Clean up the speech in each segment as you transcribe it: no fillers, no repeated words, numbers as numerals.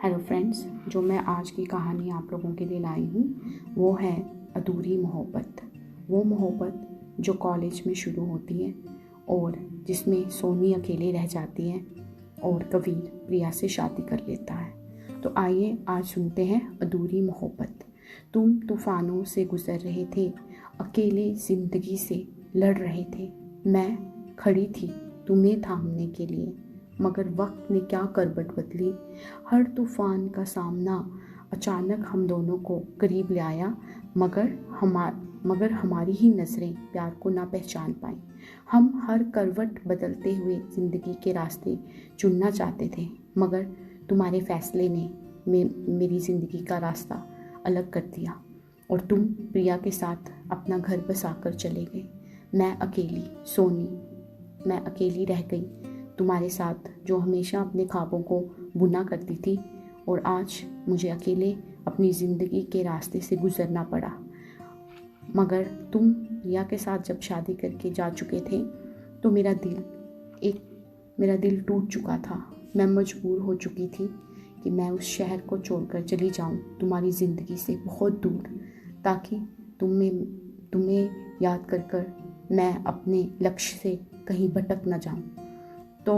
Hello friends, जो मैं आज की कहानी आप लोगों के लिए लाई हूँ वो है अधूरी मोहब्बत। वो मोहब्बत जो कॉलेज में शुरू होती है और जिसमें सोनी अकेली रह जाती है और कबीर प्रिया से शादी कर लेता है। तो आइए आज सुनते हैं अधूरी मोहब्बत। तुम तूफानों से गुजर रहे थे, अकेले ज़िंदगी से लड़ रहे थे। मैं खड़ी थी तुम्हें थामने के लिए, मगर वक्त ने क्या करवट बदली। हर तूफान का सामना अचानक हम दोनों को करीब ले आया, मगर हमारी ही नज़रें प्यार को ना पहचान पाई। हम हर करवट बदलते हुए ज़िंदगी के रास्ते चुनना चाहते थे, मगर तुम्हारे फैसले ने मेरी ज़िंदगी का रास्ता अलग कर दिया और तुम प्रिया के साथ अपना घर बसा कर चले गए। मैं अकेली सोनी, मैं अकेली रह गई तुम्हारे साथ, जो हमेशा अपने ख्वाबों को बुना करती थी, और आज मुझे अकेले अपनी ज़िंदगी के रास्ते से गुज़रना पड़ा। मगर तुम प्रिया के साथ जब शादी करके जा चुके थे तो मेरा दिल टूट चुका था। मैं मजबूर हो चुकी थी कि मैं उस शहर को छोड़कर चली जाऊं तुम्हारी ज़िंदगी से बहुत दूर, ताकि तुम्हें याद कर मैं अपने लक्ष्य से कहीं भटक न जाऊं। तो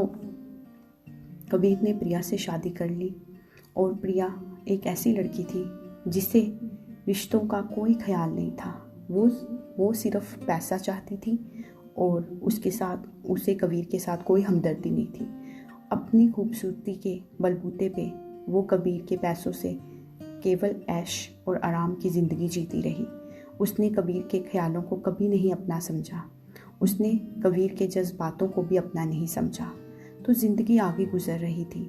कबीर ने प्रिया से शादी कर ली और प्रिया एक ऐसी लड़की थी जिसे रिश्तों का कोई ख्याल नहीं था। वो सिर्फ पैसा चाहती थी और उसे कबीर के साथ कोई हमदर्दी नहीं थी। अपनी खूबसूरती के बलबूते पे वो कबीर के पैसों से केवल ऐश और आराम की ज़िंदगी जीती रही। उसने कबीर के ख्यालों को कभी नहीं अपना समझा, उसने कबीर के जज्बातों को भी अपना नहीं समझा। तो ज़िंदगी आगे गुजर रही थी।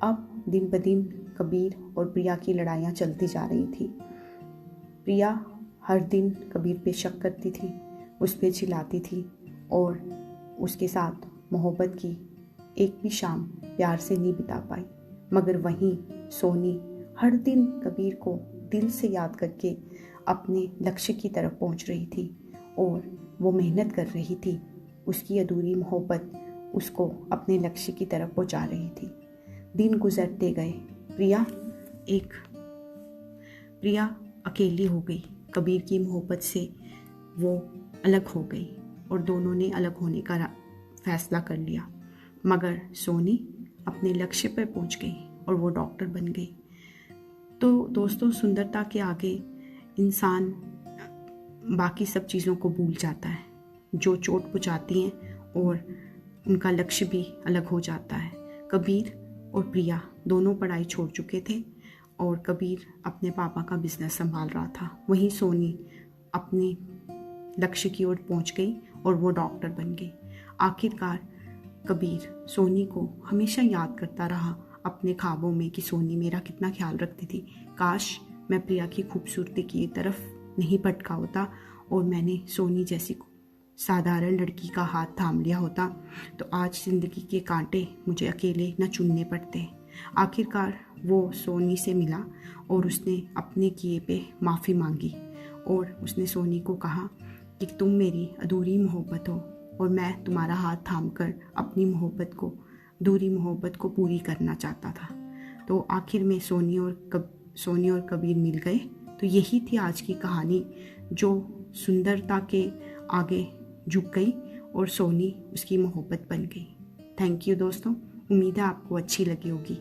अब दिन ब दिन कबीर और प्रिया की लड़ाइयाँ चलती जा रही थी। प्रिया हर दिन कबीर पे शक करती थी, उस पे चिल्लाती थी और उसके साथ मोहब्बत की एक भी शाम प्यार से नहीं बिता पाई। मगर वहीं सोनी हर दिन कबीर को दिल से याद करके अपने लक्ष्य की तरफ पहुंच रही थी और वो मेहनत कर रही थी। उसकी अधूरी मोहब्बत उसको अपने लक्ष्य की तरफ पहुंचा रही थी। दिन गुजरते गए, प्रिया अकेली हो गई। कबीर की मोहब्बत से वो अलग हो गई और दोनों ने अलग होने का फैसला कर लिया। मगर सोनी अपने लक्ष्य पर पहुंच गई और वो डॉक्टर बन गई। तो दोस्तों, सुंदरता के आगे इंसान बाकी सब चीज़ों को भूल जाता है जो चोट पहुंचाती हैं, और उनका लक्ष्य भी अलग हो जाता है। कबीर और प्रिया दोनों पढ़ाई छोड़ चुके थे और कबीर अपने पापा का बिजनेस संभाल रहा था। वहीं सोनी अपने लक्ष्य की ओर पहुंच गई और वो डॉक्टर बन गई। आखिरकार कबीर सोनी को हमेशा याद करता रहा अपने ख्वाबों में कि सोनी मेरा कितना ख्याल रखती थी। काश मैं प्रिया की खूबसूरती की तरफ नहीं भटका होता और मैंने सोनी जैसी साधारण लड़की का हाथ थाम लिया होता, तो आज ज़िंदगी के कांटे मुझे अकेले न चुनने पड़ते। आखिरकार वो सोनी से मिला और उसने अपने किए पे माफ़ी मांगी और उसने सोनी को कहा कि तुम मेरी अधूरी मोहब्बत हो और मैं तुम्हारा हाथ थामकर अपनी अधूरी मोहब्बत को पूरी करना चाहता था। तो आखिर में सोनी और कबीर मिल गए। तो यही थी आज की कहानी, जो सुंदरता के आगे झुक गई और सोनी उसकी मोहब्बत बन गई। थैंक यू दोस्तों, उम्मीद है आपको अच्छी लगी होगी।